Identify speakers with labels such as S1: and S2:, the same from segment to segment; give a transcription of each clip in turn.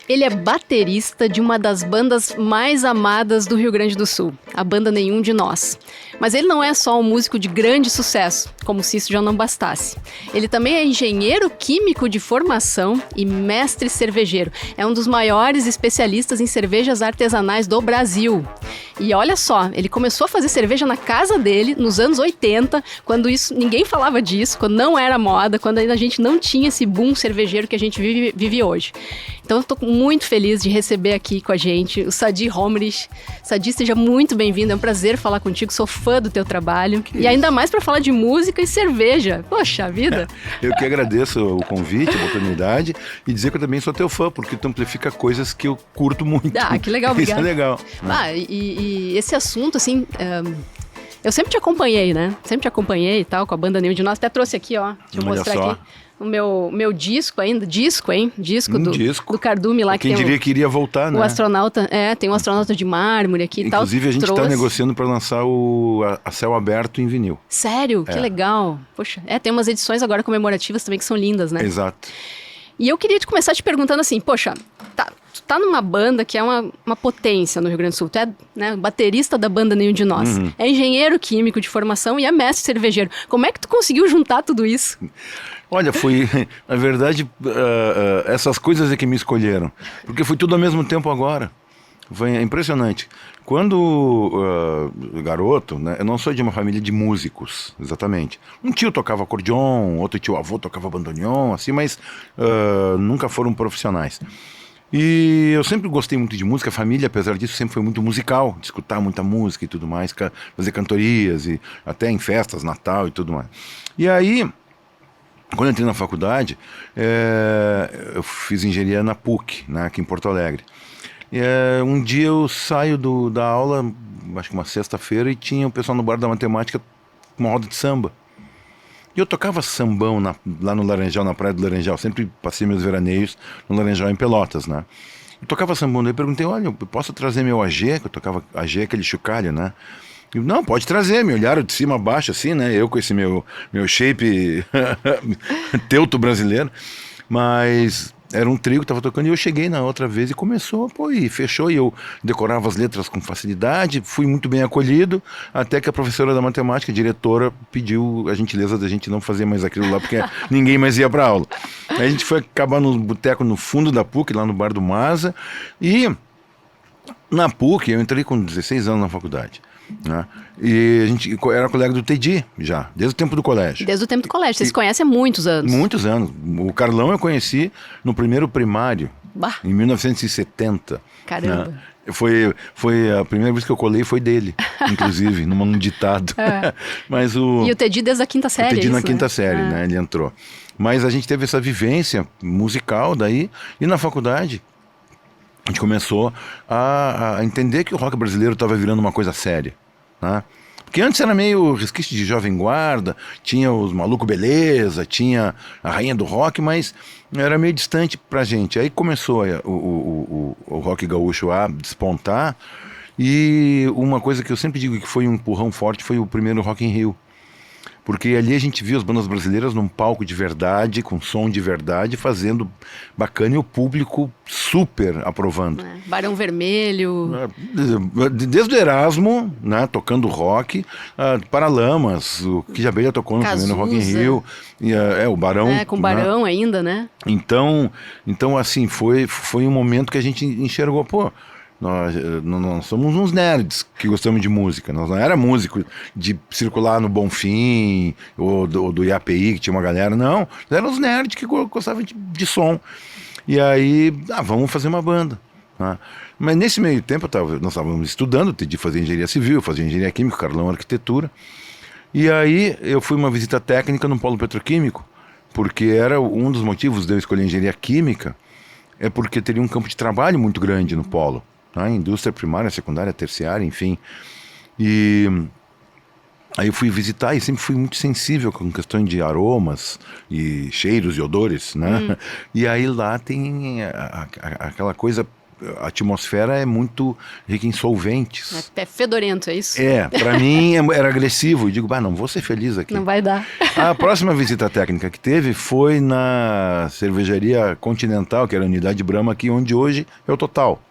S1: Ele é baterista de uma das bandas mais amadas do Rio Grande do Sul, a banda Nenhum de Nós. Mas ele não é só um músico de grande sucesso, como se isso já não bastasse. Ele também é engenheiro químico de formação e mestre cervejeiro. É um dos maiores especialistas em cervejas artesanais do Brasil. E olha só, ele começou a fazer cerveja na casa dele nos anos 80, quando ninguém falava disso, quando não era moda, quando ainda a gente não tinha esse boom cervejeiro que a gente vive hoje. Então eu estou muito feliz de receber aqui com a gente o Sadi Homrich. Sadi, seja muito bem-vindo, é um prazer falar contigo, sou fã do teu trabalho. E ainda mais para falar de música e cerveja. Poxa vida!
S2: Eu que agradeço o convite, a oportunidade, e dizer que eu também sou teu fã, porque tu amplifica coisas que eu curto muito.
S1: Ah, que legal, obrigado.
S2: Isso é legal.
S1: Ah, e esse assunto, assim... eu sempre te acompanhei, né? Sempre te acompanhei e tal, com a banda Nenhum de Nós. Até trouxe aqui, ó. Deixa eu mostrar aqui. O meu disco ainda. Disco do Cardume lá.
S2: Quem diria que iria voltar, né?
S1: O astronauta. Tem um astronauta de mármore aqui e tal.
S2: Inclusive, a gente está negociando para lançar a Céu Aberto em vinil.
S1: Sério? Que legal. Poxa, tem umas edições agora comemorativas também que são lindas, né?
S2: Exato.
S1: E eu queria te começar te perguntando assim, poxa, tu tá numa banda que é uma potência no Rio Grande do Sul. Tu é, né, baterista da banda Nenhum de Nós. Uhum. É engenheiro químico de formação e é mestre cervejeiro. Como é que tu conseguiu juntar tudo isso?
S2: Olha, foi, na verdade, essas coisas é que me escolheram. Porque foi tudo ao mesmo tempo agora. Foi impressionante. Quando garoto, né, eu não sou de uma família de músicos, exatamente. Um tio tocava acordeon, outro tio-avô tocava bandoneon, assim, mas nunca foram profissionais. E eu sempre gostei muito de música, a família, apesar disso, sempre foi muito musical, de escutar muita música e tudo mais, fazer cantorias, e até em festas, Natal e tudo mais. E aí... Quando eu entrei na faculdade, eu fiz engenharia na PUC, né, aqui em Porto Alegre. Um dia eu saio da aula, acho que uma sexta-feira, e tinha o pessoal no bar da matemática com uma roda de samba. E eu tocava sambão lá no Laranjal, na praia do Laranjal, sempre passei meus veraneios no Laranjal em Pelotas, né. Eu tocava sambão, daí eu perguntei, olha, eu posso trazer meu AG, que eu tocava AG, aquele chocalho, né. Não, pode trazer, me olharam de cima a baixo assim, né, eu com esse meu shape teuto brasileiro, mas era um trio que estava tocando e eu cheguei na outra vez e começou, e fechou, e eu decorava as letras com facilidade, fui muito bem acolhido, até que a professora da matemática, a diretora, pediu a gentileza da gente não fazer mais aquilo lá, porque ninguém mais ia para aula. Aí a gente foi acabar no boteco no fundo da PUC, lá no bar do Maza, e na PUC eu entrei com 16 anos na faculdade. Né? E a gente era colega do Tedi já, desde o tempo do colégio.
S1: Desde o tempo do colégio, vocês se conhecem há muitos anos.
S2: Muitos anos. O Carlão eu conheci no primeiro primário, em 1970.
S1: Caramba.
S2: Né? Foi a primeira vez que eu colei foi dele, inclusive, num ditado. Mas e
S1: o Tedi desde a quinta série?
S2: O Tedi na quinta série, né? Ele entrou. Mas a gente teve essa vivência musical daí, e na faculdade a gente começou a entender que o rock brasileiro estava virando uma coisa séria, né? Porque antes era meio resquício de Jovem Guarda, tinha os Maluco Beleza, tinha a Rainha do Rock, mas era meio distante pra gente. Aí começou o rock gaúcho a despontar, e uma coisa que eu sempre digo que foi um empurrão forte foi o primeiro Rock in Rio. Porque ali a gente viu as bandas brasileiras num palco de verdade, com som de verdade, fazendo bacana, e o público super aprovando.
S1: Barão Vermelho.
S2: Desde o Erasmo, né, tocando rock, Paralamas, o Kid Abelha tocou no primeiro Rock in Rio, e, o Barão.
S1: Com o Barão, né? Ainda, né?
S2: Então assim, foi um momento que a gente enxergou, nós somos uns nerds que gostamos de música. Nós não era músico de circular no Bonfim ou do IAPI, que tinha uma galera, não. Nós éramos uns nerds que gostavam de som. E aí, vamos fazer uma banda. Né? Mas nesse meio tempo nós estávamos estudando, de fazer engenharia civil, fazer engenharia química, Carlão arquitetura. E aí eu fui uma visita técnica no polo petroquímico, porque era um dos motivos de eu escolher engenharia química, é porque teria um campo de trabalho muito grande no polo. Indústria primária, secundária, terciária, enfim. E aí eu fui visitar e sempre fui muito sensível com questões de aromas e cheiros e odores, né? E aí lá tem aquela coisa a atmosfera é muito rica em solventes.
S1: É até fedorento, é isso?
S2: Pra mim era agressivo. Eu digo, não vou ser feliz aqui.
S1: Não vai dar.
S2: A próxima visita técnica que teve foi na cervejaria Continental, que era a unidade Brahma aqui, onde hoje é o Total.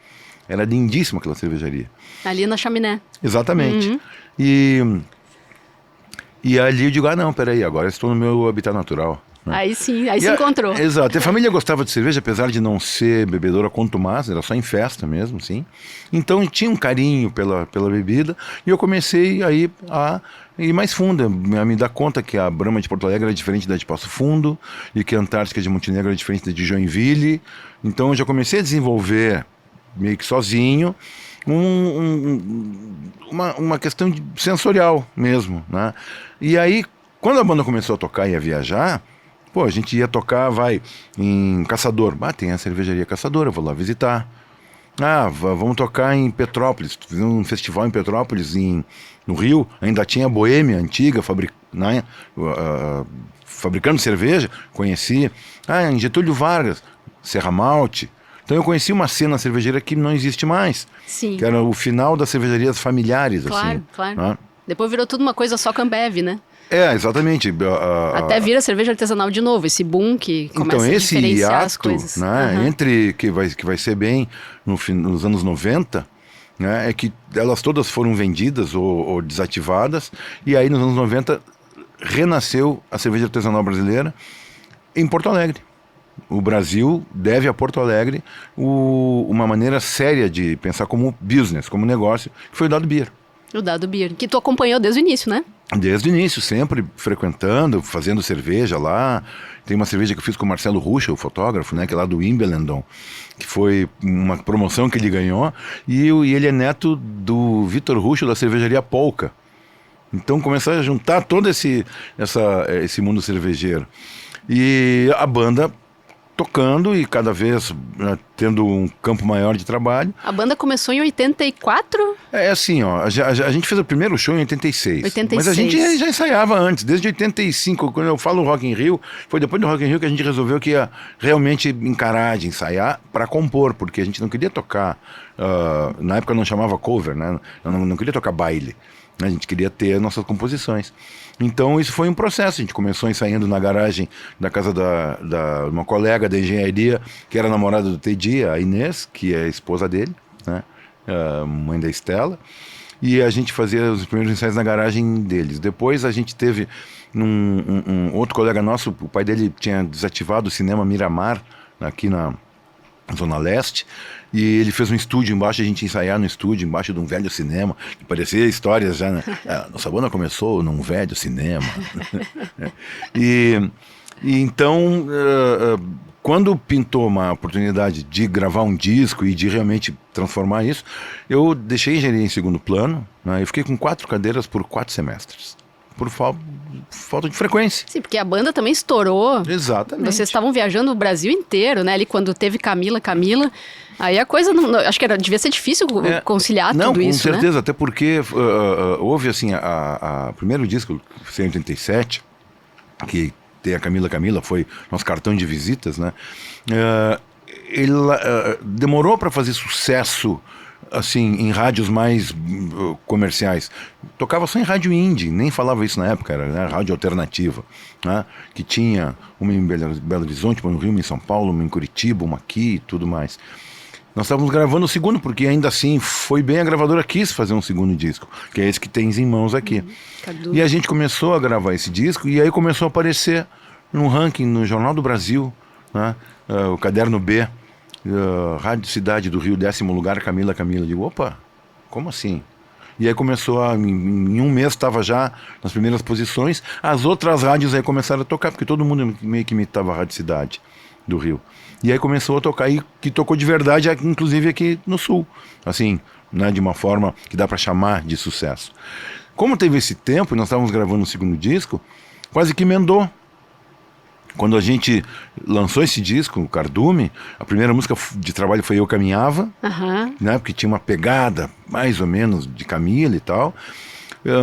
S2: Era lindíssima aquela cervejaria.
S1: Ali na chaminé.
S2: Exatamente.
S1: Uhum.
S2: E ali eu digo, não, peraí, agora estou no meu habitat natural. Né?
S1: Aí sim, aí se encontrou.
S2: Exato. A família gostava de cerveja, apesar de não ser bebedora contumaz, era só em festa mesmo, sim. Então tinha um carinho pela bebida e eu comecei aí a ir mais fundo, a me dar conta que a Brahma de Porto Alegre era diferente da de Passo Fundo e que a Antártica de Montenegro era diferente da de Joinville. Então eu já comecei a desenvolver, meio que sozinho, uma questão sensorial mesmo, né? E aí, quando a banda começou a tocar e a viajar, a gente ia tocar, em Caçador. Tem a cervejaria Caçador, eu vou lá visitar. Vamos tocar em Petrópolis. Fizemos um festival em Petrópolis, no Rio. Ainda tinha a Boêmia antiga, fabricando cerveja. Conheci. Em Getúlio Vargas, Serra Malte. Então eu conheci uma cena cervejeira que não existe mais.
S1: Sim.
S2: Que era o final das cervejarias familiares.
S1: Claro,
S2: assim,
S1: claro.
S2: Né?
S1: Depois virou tudo uma coisa só Ambev, né?
S2: Exatamente.
S1: Até vira cerveja artesanal de novo, esse boom que começa a diferenciar as coisas.
S2: Né, entre que vai ser bem nos anos 90, né, é que elas todas foram vendidas ou desativadas, e aí nos anos 90 renasceu a cerveja artesanal brasileira em Porto Alegre. O Brasil deve a Porto Alegre uma maneira séria de pensar como business, como negócio, que foi o Dado Beer.
S1: O Dado Beer, que tu acompanhou desde o início, né?
S2: Desde o início, sempre frequentando, fazendo cerveja lá. Tem uma cerveja que eu fiz com o Marcelo Ruschel, o fotógrafo, né, que é lá do Wimbledon, que foi uma promoção que ele ganhou. E ele é neto do Vitor Ruschel, da cervejaria Polka. Então começaram a juntar todo esse mundo cervejeiro. E a banda tocando e cada vez tendo um campo maior de trabalho.
S1: A banda começou em 84?
S2: Assim, a gente fez o primeiro show em 86.
S1: 86.
S2: Mas a gente já ensaiava antes, desde 85. Quando eu falo Rock in Rio, foi depois do Rock in Rio que a gente resolveu que ia realmente encarar de ensaiar para compor, porque a gente não queria tocar, na época não chamava cover, né? Não queria tocar baile. A gente queria ter nossas composições. Então isso foi um processo. A gente começou ensaiando na garagem da casa da uma colega da engenharia, que era namorada do Teddy, a Inês, que é a esposa dele, né? Mãe da Estela. E a gente fazia os primeiros ensaios na garagem deles. Depois a gente teve um outro colega nosso, o pai dele tinha desativado o cinema Miramar, aqui na Zona Leste, e ele fez um estúdio embaixo, a gente ensaiar no estúdio, embaixo de um velho cinema, que parecia histórias já, né? Nossa banda começou num velho cinema. e então, quando pintou uma oportunidade de gravar um disco e de realmente transformar isso, eu deixei a engenharia em segundo plano, né? Eu fiquei com 4 cadeiras por 4 semestres. Por falta de frequência.
S1: Sim, porque a banda também estourou.
S2: Exatamente.
S1: Vocês estavam viajando o Brasil inteiro, né? Ali quando teve Camila. Aí a coisa, acho que devia ser difícil conciliar tudo isso,
S2: né? Com certeza, até porque houve assim, o primeiro disco, que foi em 87, que tem a Camila, foi nosso cartão de visitas, né? Ele demorou para fazer sucesso assim, em rádios mais comerciais. Tocava só em rádio indie, nem falava isso na época, era, né, rádio alternativa, né, que tinha uma em Belo Horizonte, uma no Rio, uma em São Paulo, uma em Curitiba, uma aqui e tudo mais. Nós estávamos gravando o segundo, porque ainda assim foi bem, a gravadora quis fazer um segundo disco, que é esse que tens em mãos aqui. E a gente começou a gravar esse disco, e aí começou a aparecer num ranking no Jornal do Brasil, né, o Caderno B, Rádio Cidade do Rio, 10º lugar, Camila. Eu digo, opa, como assim? E aí começou em um mês estava já nas primeiras posições. As outras rádios aí começaram a tocar, porque todo mundo meio que imitava a Rádio Cidade do Rio. E aí começou a tocar, e que tocou de verdade, inclusive aqui no Sul, assim, né, de uma forma que dá para chamar de sucesso. Como teve esse tempo, nós estávamos gravando o segundo disco, quase que emendou. Quando a gente lançou esse disco, o Cardume, a primeira música de trabalho foi Eu Caminhava, né, porque tinha uma pegada mais ou menos de Camila e tal,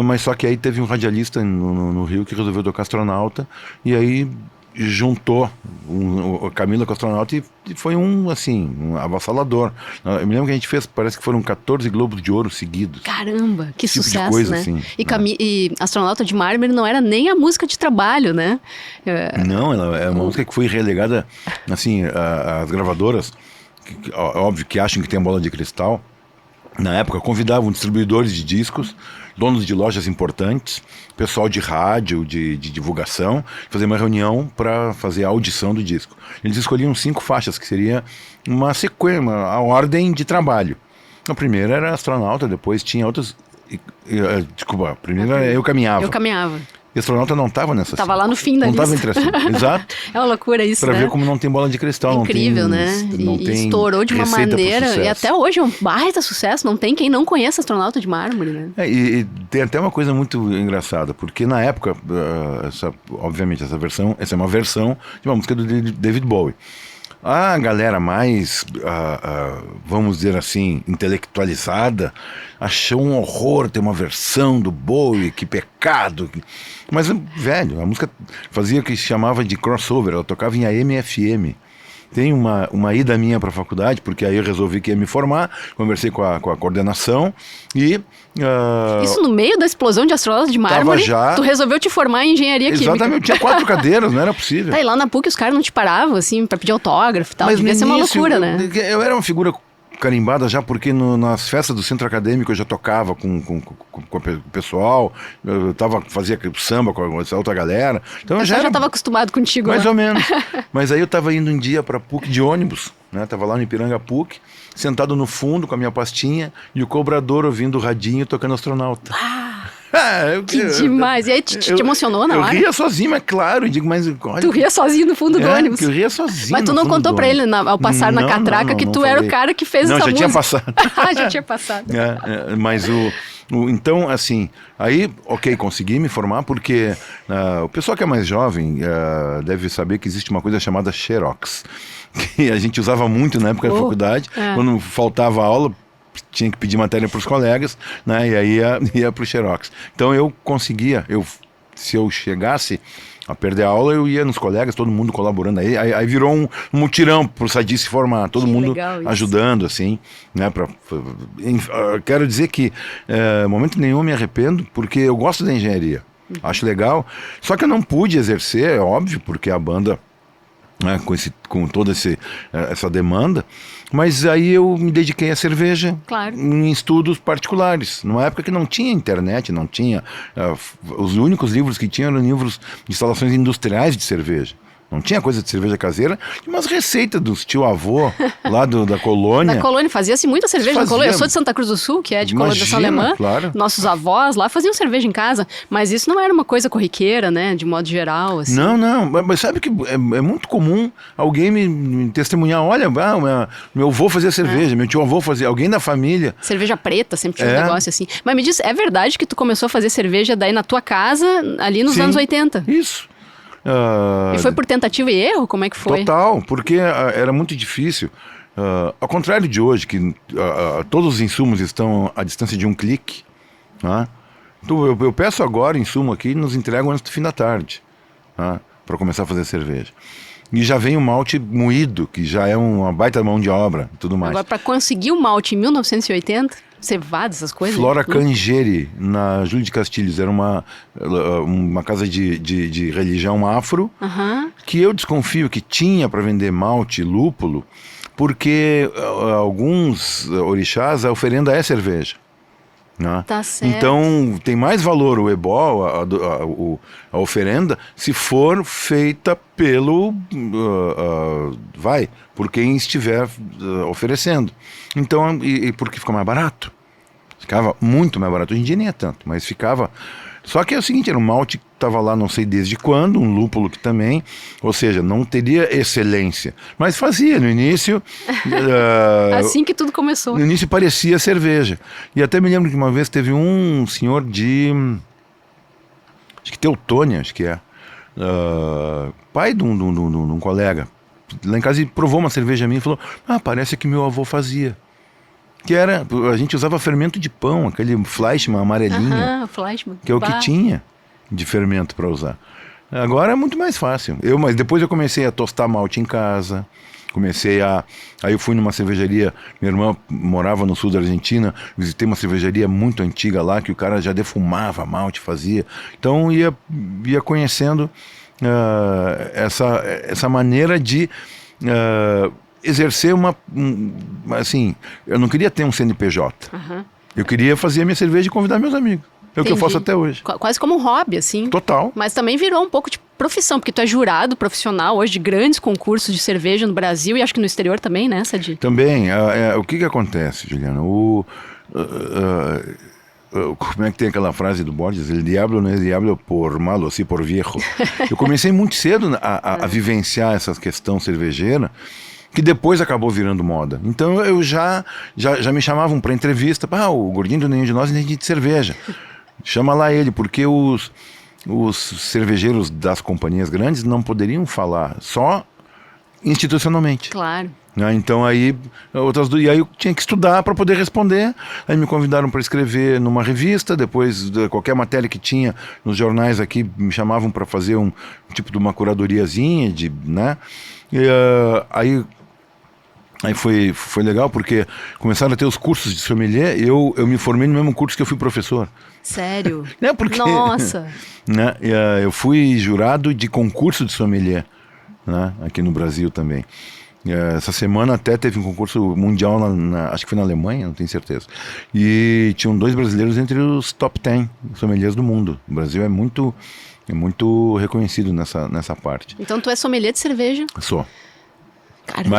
S2: mas só que aí teve um radialista no Rio que resolveu tocar Astronauta, e aí juntou o Camila com o Astronauta e foi um avassalador. Eu me lembro que a gente fez, parece que foram 14 Globos de Ouro seguidos.
S1: Caramba, que
S2: Tipo de
S1: sucesso,
S2: coisa,
S1: né?
S2: assim,
S1: E Astronauta de Mármore não era nem a música de trabalho, né?
S2: Não, ela é uma música que foi relegada, assim, às gravadoras, óbvio que acham que tem a bola de cristal. Na época, convidavam distribuidores de discos, donos de lojas importantes, pessoal de rádio, de divulgação, fazer uma reunião para fazer a audição do disco. Eles escolhiam 5 faixas, que seria uma sequência, a ordem de trabalho. A primeira era Astronauta, depois tinha outras... Desculpa, a primeira Eu Caminhava.
S1: Eu Caminhava.
S2: E Astronauta não estava nessa...
S1: Tava lá no fim da
S2: não
S1: lista.
S2: Não estava entre as... Exato.
S1: É uma loucura isso,
S2: Pra
S1: né?
S2: ver como não tem bola de cristal.
S1: Incrível,
S2: não tem,
S1: né?
S2: Não
S1: E
S2: tem
S1: estourou de uma
S2: receita pro
S1: maneira...
S2: sucesso.
S1: E até hoje é um baita sucesso. Não tem quem não conheça Astronauta de Mármore, né?
S2: E tem até uma coisa muito engraçada, porque na época, obviamente, essa é uma versão de uma música do David Bowie. A galera mais, vamos dizer assim, intelectualizada, achou um horror ter uma versão do Bowie, que pecado. Mas, velho, a música fazia o que se chamava de crossover, ela tocava em AM e FM. Tem uma ida minha para a faculdade, porque aí eu resolvi que ia me formar, conversei com a coordenação e...
S1: Isso no meio da explosão de Astronauta de Mármore, tu resolveu te formar em engenharia química.
S2: Exatamente, tinha 4 cadeiras, não era possível.
S1: Tá, e lá na PUC os caras não te paravam, assim, pra pedir autógrafo e tal.
S2: Mas
S1: devia ser uma loucura, né?
S2: Eu era uma figura carimbada já, porque nas festas do centro acadêmico eu já tocava com o pessoal, fazia samba com essa outra galera. Então eu já
S1: estava acostumado contigo.
S2: Mais ou menos. Mas aí eu estava indo um dia para PUC de ônibus, né? Tava lá no Ipiranga PUC, sentado no fundo com a minha pastinha e o cobrador ouvindo o radinho tocando Astronauta.
S1: Que demais. E aí te emocionou na hora?
S2: Eu ria sozinho, mas claro. Eu digo, mas olha...
S1: Tu ria sozinho no fundo do ônibus?
S2: Eu ria sozinho.
S1: Mas tu não contou pra ele ao passar na catraca que tu era o cara que fez essa música?
S2: Não, já tinha passado.
S1: Já tinha passado.
S2: Mas então, assim, aí, ok, consegui me formar porque o pessoal que é mais jovem deve saber que existe uma coisa chamada Xerox, que a gente usava muito na época da faculdade, quando faltava aula, tinha que pedir matéria para os colegas, né? E aí ia para o Xerox. Então eu conseguia, se eu chegasse a perder a aula, eu ia nos colegas, todo mundo colaborando. Aí virou um mutirão para o Sadi se formar, todo mundo ajudando, assim, né? Quero dizer que, momento nenhum me arrependo, porque eu gosto da engenharia, acho legal. Só que eu não pude exercer, é óbvio, porque a banda, né, com toda essa demanda, mas aí eu me dediquei à cerveja,
S1: claro,
S2: em estudos particulares, numa época que não tinha internet, não tinha, os únicos livros que tinham eram livros de instalações industriais de cerveja. Não tinha coisa de cerveja caseira, tinha umas receitas dos tio-avô lá da colônia.
S1: Da colônia, fazia-se muita cerveja na colônia. Eu sou de Santa Cruz do Sul, que é de colonização alemã.
S2: Claro.
S1: Nossos avós lá faziam cerveja em casa, mas isso não era uma coisa corriqueira, né, de modo geral, assim.
S2: Não, mas sabe que é muito comum alguém me testemunhar, olha, meu avô fazia cerveja, meu tio-avô fazia, alguém da família.
S1: Cerveja preta, sempre tinha um negócio assim. Mas me diz, é verdade que tu começou a fazer cerveja daí na tua casa, ali nos anos 80?
S2: Isso.
S1: E foi por tentativa e erro? Como é que foi?
S2: Total, porque era muito difícil. Ao contrário de hoje, que todos os insumos estão à distância de um clique, né? Então, eu peço agora insumo aqui e nos entregam antes do fim da tarde, né? Para começar a fazer cerveja. E já vem o malte moído, que já é uma baita mão de obra e tudo mais.
S1: Agora, para conseguir o malte em 1980, cevada, essas coisas...
S2: Flora Cangeri, na Júlio de Castilhos, era uma casa de religião afro, que eu desconfio que tinha para vender malte, lúpulo, porque alguns orixás, a oferenda é cerveja. Né?
S1: Tá certo.
S2: Então tem mais valor o ebó, a oferenda, se for feita por quem estiver oferecendo. Então, e porque fica mais barato. Ficava muito mais barato. Hoje em dia nem é tanto, mas ficava. Só que é o seguinte, era um malte que estava lá não sei desde quando, um lúpulo que também, ou seja, não teria excelência, mas fazia no início.
S1: Assim que tudo começou.
S2: No início parecia cerveja. E até me lembro que uma vez teve um senhor acho que Teutônia, acho que é, pai de um colega, lá em casa ele provou uma cerveja minha e falou, parece que meu avô fazia. Que a gente usava fermento de pão, aquele Fleischmann amarelinho,
S1: Fleischmann.
S2: que é o que tinha de fermento para usar. Agora é muito mais fácil. Mas depois eu comecei a tostar malte em casa. Aí eu fui numa cervejaria, minha irmã morava no sul da Argentina, visitei uma cervejaria muito antiga lá, que o cara já defumava malte, fazia. Então ia conhecendo essa maneira de exercer assim, eu não queria ter um CNPJ.
S1: Aham.
S2: Eu queria fazer a minha cerveja e convidar meus amigos. É o que eu faço até hoje.
S1: Quase como um hobby, assim.
S2: Total.
S1: Mas também virou um pouco de profissão, porque tu é jurado profissional hoje de grandes concursos de cerveja no Brasil e acho que no exterior também, né, Sadi?
S2: Também. O que acontece, Juliana? Como é que tem aquela frase do Borges? El diablo no es diablo por malo, assim por viejo. Eu comecei muito cedo a vivenciar essa questão cervejeira, que depois acabou virando moda. Então eu já me chamavam para entrevista. O gordinho do Nenhum de Nós entende de cerveja. Chama lá ele, porque os cervejeiros das companhias grandes não poderiam falar, só institucionalmente.
S1: Claro.
S2: Então aí e aí eu tinha que estudar para poder responder. Aí me convidaram para escrever numa revista. Depois qualquer matéria que tinha nos jornais aqui me chamavam para fazer um tipo de uma curadoriazinha né? Aí foi legal porque começaram a ter os cursos de sommelier. Eu me formei no mesmo curso que eu fui professor.
S1: Sério?
S2: Né? Porque,
S1: nossa!
S2: Né? Eu fui jurado de concurso de sommelier, né? Aqui no Brasil também. Essa semana até teve um concurso mundial, acho que foi na Alemanha, não tenho certeza. E tinham 2 brasileiros entre os top 10 sommeliers do mundo. O Brasil é muito reconhecido nessa parte.
S1: Então tu é sommelier de cerveja?
S2: Sou.
S1: Caramba.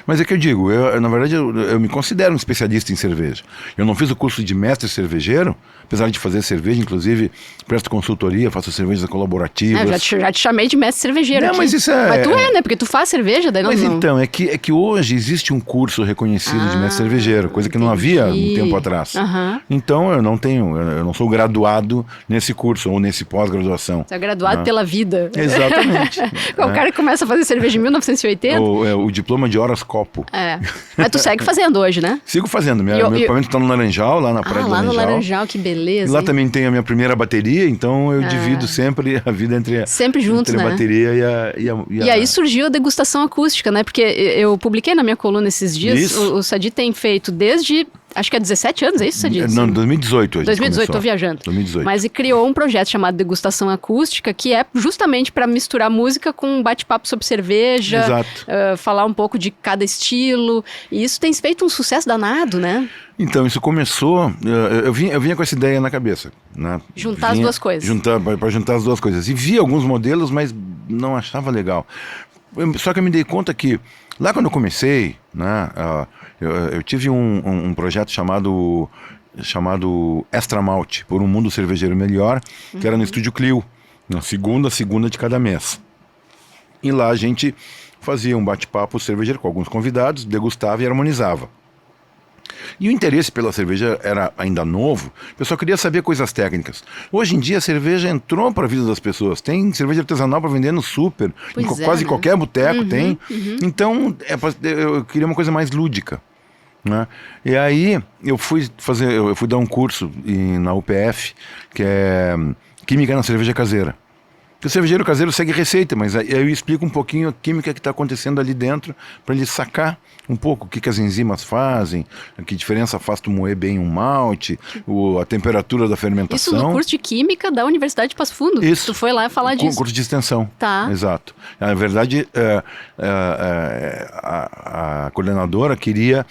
S2: Mas é que eu digo, na verdade eu me considero um especialista em cerveja. Eu não fiz o curso de mestre cervejeiro, apesar de fazer cerveja, inclusive presto consultoria, faço cervejas colaborativas.
S1: Já te chamei de mestre cervejeiro aqui.
S2: Mas isso
S1: Mas tu né? Porque tu faz cerveja, daí não...
S2: Mas então, é que hoje existe um curso reconhecido de mestre cervejeiro, coisa que não havia um tempo atrás.
S1: Uhum.
S2: Então eu não sou graduado nesse curso ou nesse pós-graduação.
S1: Você é graduado pela vida.
S2: Exatamente.
S1: O cara que começa a fazer cerveja em 1980.
S2: O diploma de horas copo.
S1: Mas tu segue fazendo hoje, né?
S2: Sigo fazendo. Meu equipamento está no Laranjal, lá na praia do
S1: lá
S2: Laranjal.
S1: no Laranjal, que beleza.
S2: Lá também tem a minha primeira bateria, então eu divido sempre a vida entre
S1: né?
S2: a bateria
S1: e aí surgiu a degustação acústica, né? Porque eu publiquei na minha coluna esses dias, o Sadi tem feito desde... Acho que há 17 anos, é isso, Sadi?
S2: Não, 2018.
S1: 2018, tô viajando.
S2: 2018.
S1: Mas ele criou um projeto chamado Degustação Acústica, que é justamente para misturar música com um bate-papo sobre cerveja.
S2: Exato.
S1: Falar um pouco de cada estilo. E isso tem feito um sucesso danado, né?
S2: Então, isso começou... Eu vinha com essa ideia na cabeça. Né?
S1: As duas coisas.
S2: Para juntar as duas coisas. E vi alguns modelos, mas não achava legal. Só que eu me dei conta que, lá quando eu comecei, né, eu tive um projeto chamado Extra Malte, por um mundo cervejeiro melhor, que era no Estúdio Clio, na segunda de cada mês. E lá a gente fazia um bate-papo cervejeiro com alguns convidados, degustava e harmonizava. E o interesse pela cerveja era ainda novo, o pessoal queria saber coisas técnicas. Hoje em dia a cerveja entrou para a vida das pessoas, tem cerveja artesanal para vender no super, quase qualquer boteco tem. Então eu queria uma coisa mais lúdica, né? E aí eu fui dar um curso na UPF, que é Química na Cerveja Caseira. O cervejeiro caseiro segue receita, mas aí eu explico um pouquinho a química que está acontecendo ali dentro, para ele sacar um pouco o que as enzimas fazem, que diferença faz tu moer bem um malte, a temperatura da fermentação.
S1: Isso no curso de Química da Universidade de Passo Fundo?
S2: Isso.
S1: Tu foi lá falar disso?
S2: Curso de extensão.
S1: Tá.
S2: Exato. Na verdade, a coordenadora queria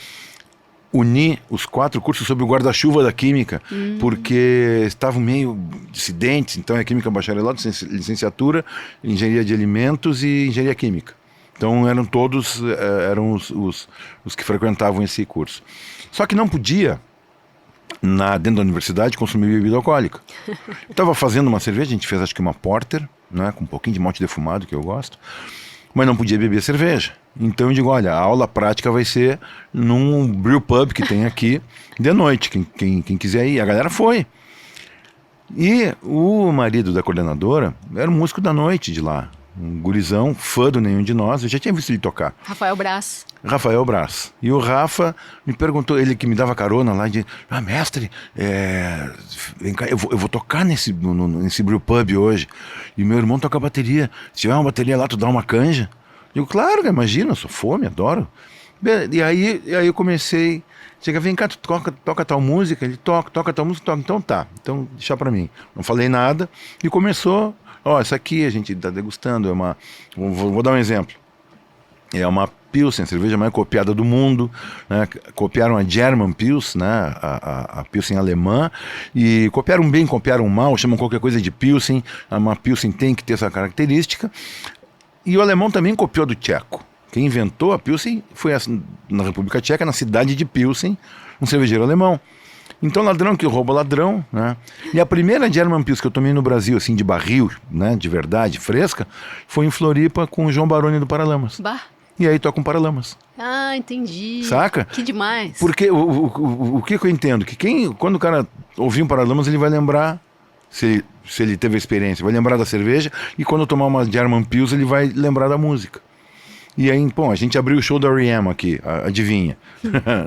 S2: unir os 4 cursos sob o guarda-chuva da Química, porque estavam meio dissidentes. Então é Química Bacharelado, Licenciatura, Engenharia de Alimentos e Engenharia Química. Então eram todos os que frequentavam esse curso. Só que não podia, dentro da universidade, consumir bebida alcoólica. Eu estava fazendo uma cerveja, a gente fez acho que uma porter, né, com um pouquinho de malte defumado, que eu gosto, mas não podia beber cerveja. Então eu digo, olha, a aula prática vai ser num brew pub que tem aqui de noite, quem quiser ir. A galera foi. E o marido da coordenadora era um músico da noite de lá, um gurizão, fã do Nenhum de Nós, eu já tinha visto ele tocar.
S1: Rafael Braz.
S2: Rafael Braz. E o Rafa me perguntou, ele que me dava carona lá, de mestre, vem cá, eu vou tocar nesse brewpub hoje, e meu irmão toca bateria, se tiver uma bateria lá, tu dá uma canja? Eu, claro, imagina, eu sou fome, adoro. E aí eu comecei, chega, vem cá, tu toca tal música, ele toca tal música, então tá, então deixa pra mim. Não falei nada, e começou, essa aqui a gente tá degustando, vou dar um exemplo. É uma Pilsen, a cerveja mais copiada do mundo, né? Copiaram a German Pils, né? a Pilsen alemã, e copiaram bem, copiaram mal, chamam qualquer coisa de Pilsen, uma Pilsen tem que ter essa característica, e o alemão também copiou do tcheco. Quem inventou a Pilsen foi na República Tcheca, na cidade de Pilsen, um cervejeiro alemão. Então, ladrão que rouba ladrão, né? E a primeira German Pils que eu tomei no Brasil, assim, de barril, né? De verdade, fresca, foi em Floripa com o João Baroni do Paralamas.
S1: Bah.
S2: E aí toca um Paralamas.
S1: Ah, entendi.
S2: Saca?
S1: Que demais.
S2: Porque o que eu entendo? Que quando o cara ouvir um Paralamas, ele vai lembrar, se ele teve a experiência, vai lembrar da cerveja, e quando tomar uma German Pils, ele vai lembrar da música. E aí, bom, a gente abriu o show da R.E.M. aqui, adivinha,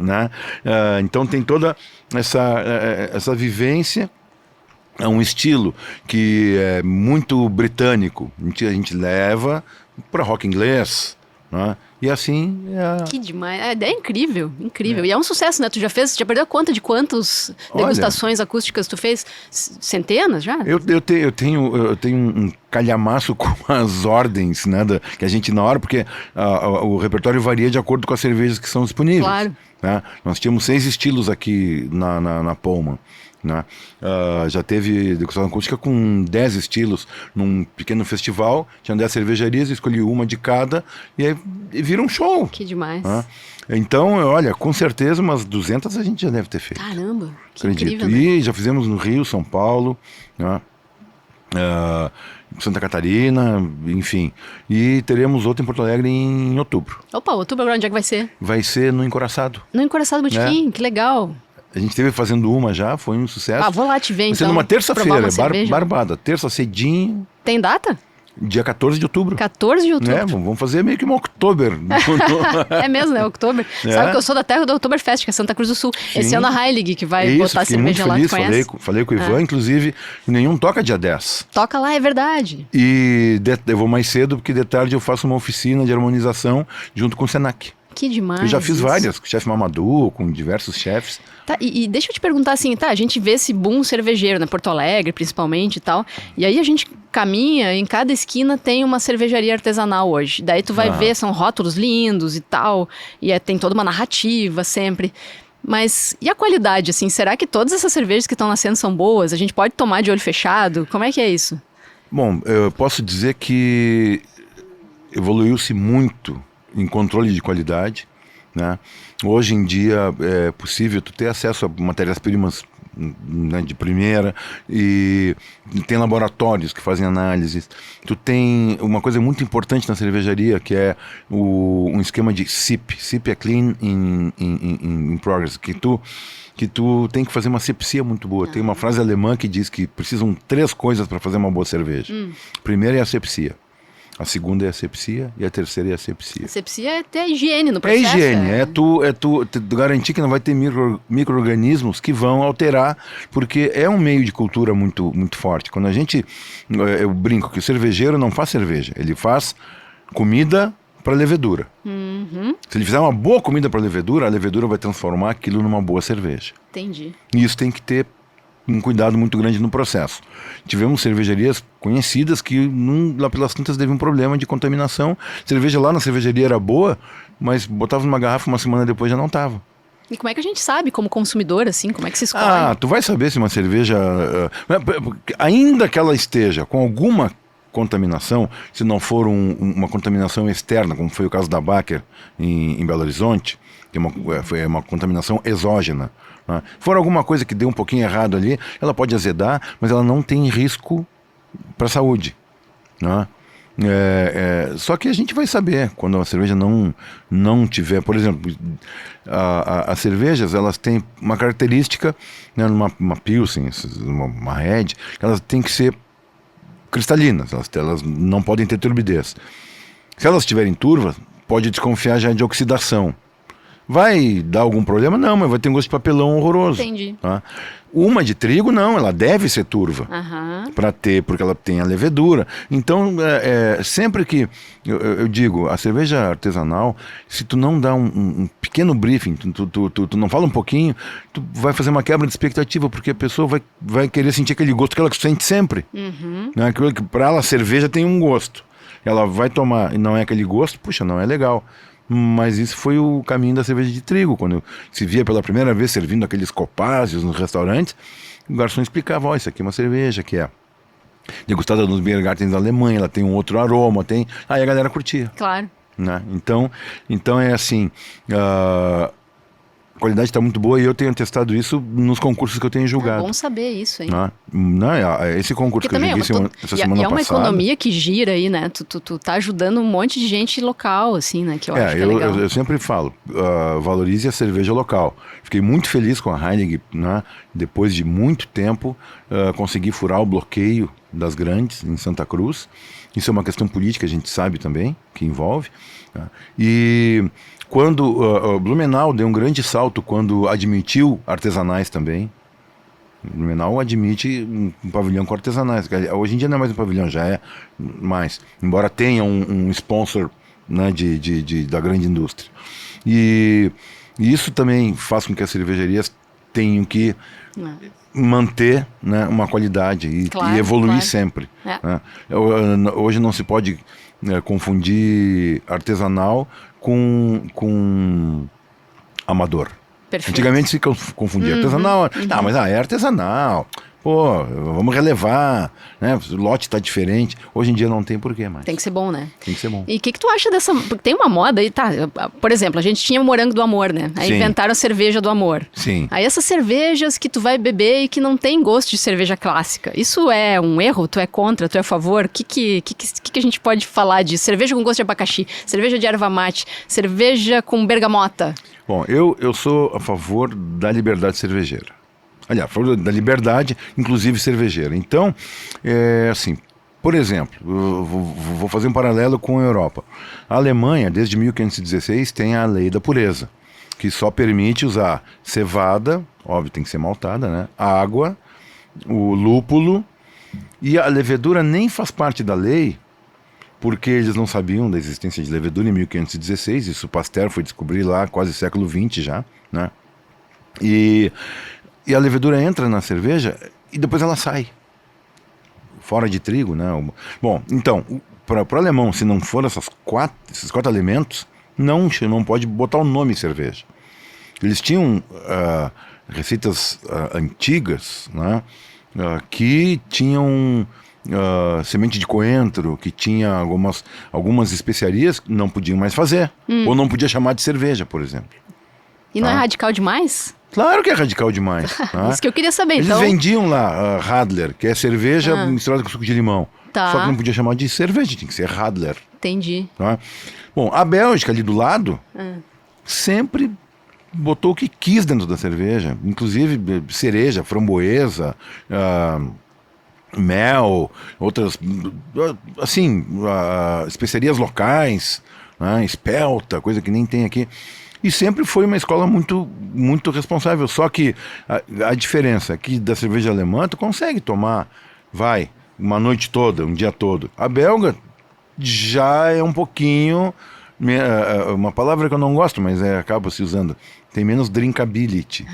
S2: né? Então tem toda essa vivência, é um estilo que é muito britânico, a gente leva para rock inglês, né? E assim...
S1: Que demais, a ideia é incrível, incrível. E é um sucesso, né? Tu já perdeu a conta de quantas degustações acústicas tu fez? Centenas já?
S2: Eu tenho um calhamaço com as ordens, né, que a gente na hora, porque o repertório varia de acordo com as cervejas que são disponíveis.
S1: Claro.
S2: Né? Nós tínhamos 6 estilos aqui na Pullman. Né? Já teve degustação acústica com 10 estilos num pequeno festival, tinha 10 cervejarias, eu escolhi uma de cada e aí vira um show.
S1: Que demais.
S2: Né? Então, olha, com certeza umas 200 a gente já deve ter feito.
S1: Caramba, que
S2: acredito.
S1: incrível, né?
S2: E já fizemos no Rio, São Paulo, né? Santa Catarina, enfim. E teremos outro em Porto Alegre em outubro.
S1: Opa, outubro agora onde é que vai ser?
S2: Vai ser no Encoraçado.
S1: No Encoraçado Botequim, que legal.
S2: A gente esteve fazendo uma já, foi um sucesso.
S1: Vou lá te ver,
S2: vai
S1: então.
S2: ser numa terça-feira,
S1: cerveja.
S2: barbada. Terça cedinho.
S1: Tem data?
S2: Dia 14 de outubro.
S1: 14 de outubro.
S2: Vamos fazer meio que uma Oktober.
S1: É mesmo, né? Oktober. Sabe que eu sou da terra do Oktoberfest, que é Santa Cruz do Sul.
S2: Sim.
S1: Esse ano a Heilig que vai botar cerveja lá, tu conhece?
S2: Falei com o Ivan, inclusive, nenhum toca dia 10.
S1: Toca lá, é verdade.
S2: E eu vou mais cedo, porque de tarde eu faço uma oficina de harmonização junto com o Senac.
S1: Que demais.
S2: Eu já fiz várias, com o chefe Mamadou, com diversos chefes.
S1: Tá, e deixa eu te perguntar assim, a gente vê esse boom cervejeiro, né? Porto Alegre, principalmente e tal. E aí a gente caminha, em cada esquina tem uma cervejaria artesanal hoje. Daí tu vai ver, são rótulos lindos e tal. E tem toda uma narrativa sempre. Mas e a qualidade, assim? Será que todas essas cervejas que estão nascendo são boas? A gente pode tomar de olho fechado? Como é que é isso?
S2: Bom, eu posso dizer que evoluiu-se muito em controle de qualidade, né? Hoje em dia é possível tu ter acesso a matérias-primas, né, de primeira, e tem laboratórios que fazem análises. Tu tem uma coisa muito importante na cervejaria, que é um esquema de CIP. CIP é Clean in Progress, que tu tem que fazer uma asepsia muito boa. Tem uma frase alemã que diz que precisam 3 coisas para fazer uma boa cerveja. Primeiro é a asepsia. A segunda é a asepsia e a terceira é a asepsia.
S1: Asepsia é ter a higiene no processo.
S2: É higiene, é tu garantir que não vai ter micro-organismos que vão alterar, porque é um meio de cultura muito, muito forte. Quando eu brinco que o cervejeiro não faz cerveja, ele faz comida para levedura.
S1: Uhum.
S2: Se ele fizer uma boa comida para a levedura vai transformar aquilo numa boa cerveja.
S1: Entendi.
S2: E isso tem que ter um cuidado muito grande no processo. Tivemos cervejarias conhecidas que lá pelas tantas teve um problema de contaminação. Cerveja lá na cervejaria era boa, mas botava numa garrafa uma semana depois já não estava.
S1: E como é que a gente sabe, como consumidor, assim, como é que se escolhe?
S2: Tu vai saber se uma cerveja, ainda que ela esteja com alguma contaminação, se não for uma contaminação externa, como foi o caso da Baker em Belo Horizonte, que foi uma contaminação exógena. Né? Se for alguma coisa que deu um pouquinho errado ali, ela pode azedar, mas ela não tem risco para a saúde. Né? Só que a gente vai saber quando a cerveja não tiver, por exemplo, as cervejas, elas têm uma característica, né, uma Pilsen, uma Red, elas têm que ser cristalinas, elas não podem ter turbidez. Se elas tiverem turva, pode desconfiar já de oxidação. Vai dar algum problema? Não, mas vai ter um gosto de papelão horroroso.
S1: Entendi.
S2: Tá? Uma de trigo, não, ela deve ser turva. Para ter, porque ela tem a levedura. Então, sempre que eu digo, a cerveja artesanal, se tu não dá um pequeno briefing, tu não fala um pouquinho, tu vai fazer uma quebra de expectativa, porque a pessoa vai querer sentir aquele gosto que ela sente sempre. Né? Aquilo que para ela a cerveja tem um gosto. Ela vai tomar e não é aquele gosto, puxa, não é legal. Mas isso foi o caminho da cerveja de trigo. Quando se via pela primeira vez servindo aqueles copáceos nos restaurantes, o garçom explicava, isso aqui é uma cerveja que é degustada nos Biergartens da Alemanha, ela tem um outro aroma, aí a galera curtia.
S1: Claro.
S2: Né? Então é assim, a qualidade está muito boa e eu tenho testado isso nos concursos que eu tenho julgado.
S1: É bom saber isso, hein?
S2: Esse concurso que eu joguei essa semana passada...
S1: E é uma economia que gira aí, né? Tu tá ajudando um monte de gente local, assim, né? Que eu acho que é legal.
S2: Eu sempre falo, valorize a cerveja local. Fiquei muito feliz com a Heineken, né? Depois de muito tempo, consegui furar o bloqueio das grandes em Santa Cruz. Isso é uma questão política, a gente sabe também, que envolve. Tá? E... quando Blumenau deu um grande salto quando admitiu artesanais também. Blumenau admite um pavilhão com artesanais. Hoje em dia não é mais um pavilhão, já é mais. Embora tenha um sponsor, né, da grande indústria. E isso também faz com que as cervejarias tenham que manter, né, uma qualidade e evoluir sempre. Né? Hoje não se pode confundir artesanal com amador. Perfeito. Antigamente se confundia artesanal. Mas é artesanal. Pô, vamos relevar, né? O lote está diferente. Hoje em dia não tem porquê mais.
S1: Tem que ser bom, né?
S2: Tem que ser bom.
S1: E o que tu acha dessa... Porque tem uma moda aí, tá? Por exemplo, a gente tinha o morango do amor, né? Aí inventaram a cerveja do amor. Sim. Aí essas cervejas que tu vai beber e que não tem gosto de cerveja clássica. Isso é um erro? Tu é contra? Tu é a favor? O que a gente pode falar de cerveja com gosto de abacaxi, cerveja de erva mate, cerveja com bergamota? Bom,
S2: eu sou a favor da liberdade cervejeira. Aliás, a favor da liberdade, inclusive cervejeira. Então, assim, por exemplo, vou fazer um paralelo com a Europa. A Alemanha, desde 1516, tem a lei da pureza, que só permite usar cevada, óbvio, tem que ser maltada, né? Água, o lúpulo, e a levedura nem faz parte da lei, porque eles não sabiam da existência de levedura em 1516, isso Pasteur foi descobrir lá quase século XX já, né? E a levedura entra na cerveja e depois ela sai. Fora de trigo, né? Bom, então, para o alemão, se não for esses quatro elementos, não pode botar o nome cerveja. Eles tinham receitas antigas, né? Que tinham semente de coentro, que tinha algumas especiarias que não podiam mais fazer. Ou não podia chamar de cerveja, por exemplo.
S1: E não é radical demais?
S2: Claro que é radical demais.
S1: Isso que eu queria saber,
S2: Eles
S1: então.
S2: Eles vendiam lá Radler, que é cerveja misturada com suco de limão. Tá. Só que não podia chamar de cerveja, tinha que ser Radler.
S1: Entendi.
S2: Tá? Bom, a Bélgica ali do lado sempre botou o que quis dentro da cerveja. Inclusive cereja, framboesa, mel, outras, assim, especiarias locais, né? Espelta, coisa que nem tem aqui. E sempre foi uma escola muito, muito responsável. Só que a diferença aqui da cerveja alemã, tu consegue tomar, uma noite toda, um dia todo. A belga já é um pouquinho, uma palavra que eu não gosto, mas acaba se usando, tem menos drinkability.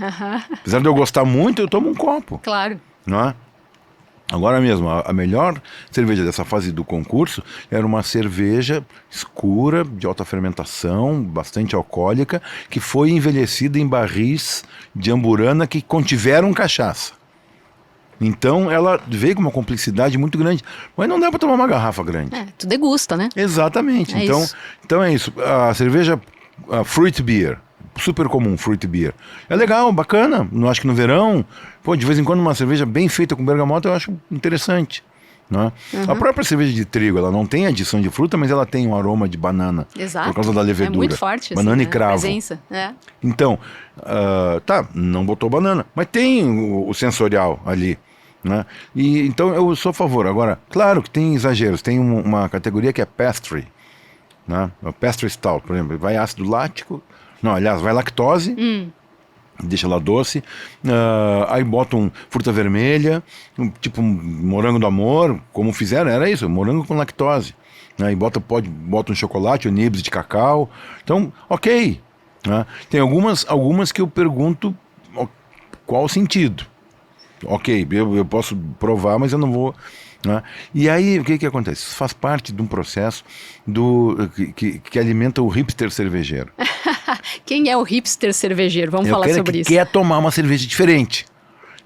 S2: Apesar de eu gostar muito, eu tomo um copo.
S1: Claro.
S2: Não é? Agora mesmo, a melhor cerveja dessa fase do concurso era uma cerveja escura, de alta fermentação, bastante alcoólica, que foi envelhecida em barris de amburana que contiveram cachaça. Então ela veio com uma complexidade muito grande, mas não dá para tomar uma garrafa grande.
S1: Tu degusta, né?
S2: Exatamente. Então é isso. A cerveja Fruit Beer, super comum, Fruit Beer. É legal, bacana. Não acho que no verão, de vez em quando uma cerveja bem feita com bergamota eu acho interessante. Né? A própria cerveja de trigo, ela não tem adição de fruta, mas ela tem um aroma de banana.
S1: Exato.
S2: Por causa da levedura.
S1: É muito forte.
S2: Banana
S1: assim,
S2: e cravo.
S1: A presença.
S2: Então, não botou banana, mas tem o sensorial ali. né? E então eu sou a favor. Agora, claro que tem exageros. Tem uma categoria que é pastry, né? O pastry stout, por exemplo, vai ácido lático, não, aliás, vai lactose, deixa lá doce, aí botam fruta vermelha, tipo um morango do amor, como fizeram, era isso, morango com lactose, né? E bota um chocolate, ou nibs de cacau. Então, ok, né? Tem algumas que eu pergunto qual o sentido. Ok, eu posso provar, mas eu não vou, né? E aí, o que acontece? Isso faz parte de um processo que alimenta o hipster cervejeiro.
S1: Quem é o hipster cervejeiro? Vamos falar sobre isso.
S2: Quer tomar uma cerveja diferente.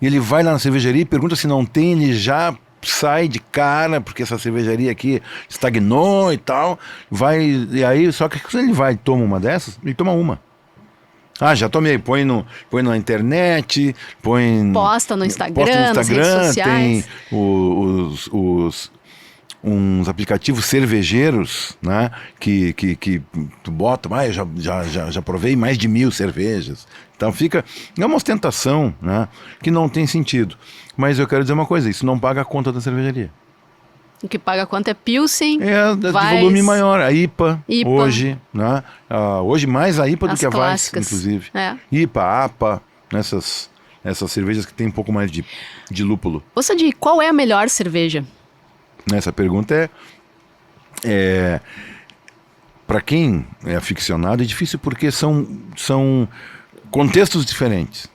S2: E ele vai lá na cervejaria e pergunta se não tem, ele já sai de cara, porque essa cervejaria aqui estagnou e tal. E aí, só que quando ele vai e toma uma dessas, ele toma uma. Ah, já tomei. Põe na internet,
S1: posta no Instagram, nas redes sociais.
S2: Tem uns aplicativos cervejeiros, né? Que tu bota, eu já provei mais de 1000 cervejas. Então é uma ostentação, né? Que não tem sentido. Mas eu quero dizer uma coisa, isso não paga a conta da cervejaria.
S1: O que paga a conta é Pilsen.
S2: De volume maior. A IPA. Hoje, né? Hoje mais a IPA do que a Weiss, inclusive. IPA, APA, essas cervejas que tem um pouco mais de lúpulo.
S1: Sadi, qual é a melhor cerveja?
S2: Essa pergunta para quem é aficionado, é difícil porque são contextos diferentes.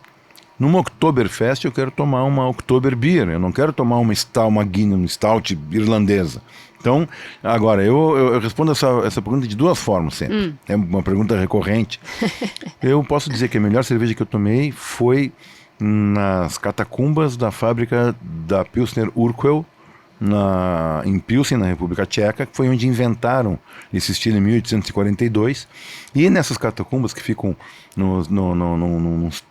S2: Numa Oktoberfest eu quero tomar uma Oktober Beer, eu não quero tomar uma Guinness Stout irlandesa. Então, agora, eu respondo essa pergunta de duas formas sempre. É uma pergunta recorrente. Eu posso dizer que a melhor cerveja que eu tomei foi nas catacumbas da fábrica da Pilsner Urquell, em Pilsen, na República Tcheca, que foi onde inventaram esse estilo em 1842. E nessas catacumbas que ficam nos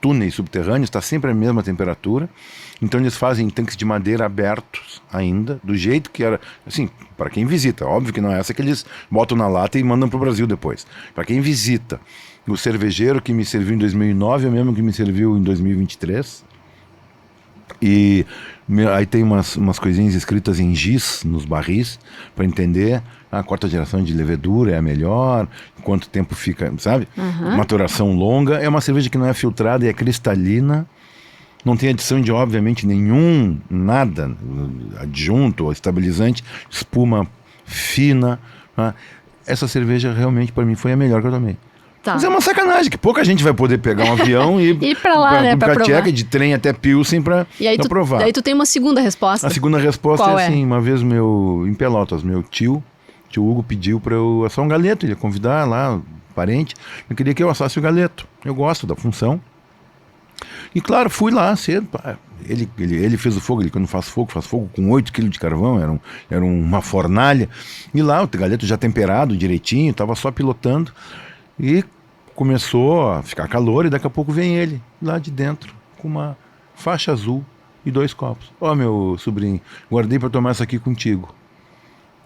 S2: túneis subterrâneos, está sempre a mesma temperatura. Então eles fazem tanques de madeira abertos ainda, do jeito que era, assim, para quem visita. Óbvio que não é essa que eles botam na lata e mandam para o Brasil depois. Para quem visita, o cervejeiro que me serviu em 2009 é o mesmo que me serviu em 2023. E aí tem umas coisinhas escritas em giz nos barris para entender a quarta geração de levedura é a melhor, quanto tempo fica, sabe? Maturação longa. É uma cerveja que não é filtrada e é cristalina, não tem adição de obviamente nada adjunto ou estabilizante, espuma fina, né? Essa cerveja realmente para mim foi a melhor que eu tomei. Tá. Mas é uma sacanagem, que pouca gente vai poder pegar um avião e
S1: ir pra lá, né, pra provar.
S2: Tcheca, de trem até Pilsen pra provar.
S1: Daí tu tem uma segunda resposta.
S2: A segunda resposta
S1: Qual
S2: é assim, uma vez em Pelotas, meu tio Hugo pediu pra eu assar um galeto, ele ia convidar lá, parente, eu queria que eu assasse o galeto. Eu gosto da função. E claro, fui lá cedo, ele fez o fogo, ele quando faz fogo com 8 kg de carvão, era uma fornalha. E lá o galeto já temperado direitinho, tava só pilotando. E começou a ficar calor e daqui a pouco vem ele lá de dentro com uma faixa azul e 2 copos. Meu sobrinho, guardei para tomar isso aqui contigo.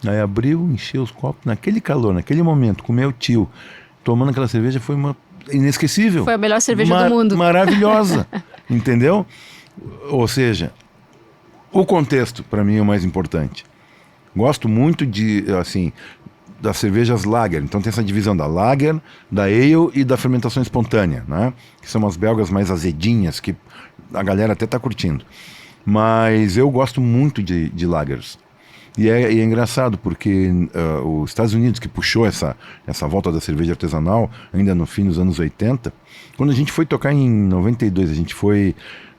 S2: Aí abriu, encheu os copos, naquele calor, naquele momento, com meu tio, tomando aquela cerveja, foi inesquecível.
S1: Foi a melhor cerveja do mundo.
S2: Maravilhosa, entendeu? Ou seja, o contexto para mim é o mais importante. Gosto muito das cervejas lager. Então tem essa divisão da lager, da ale e da fermentação espontânea, né? Que são as belgas mais azedinhas, que a galera até tá curtindo. Mas eu gosto muito de lagers. E é engraçado, porque os Estados Unidos, que puxou essa volta da cerveja artesanal, ainda no fim dos anos 80, quando a gente foi tocar em 92, a gente foi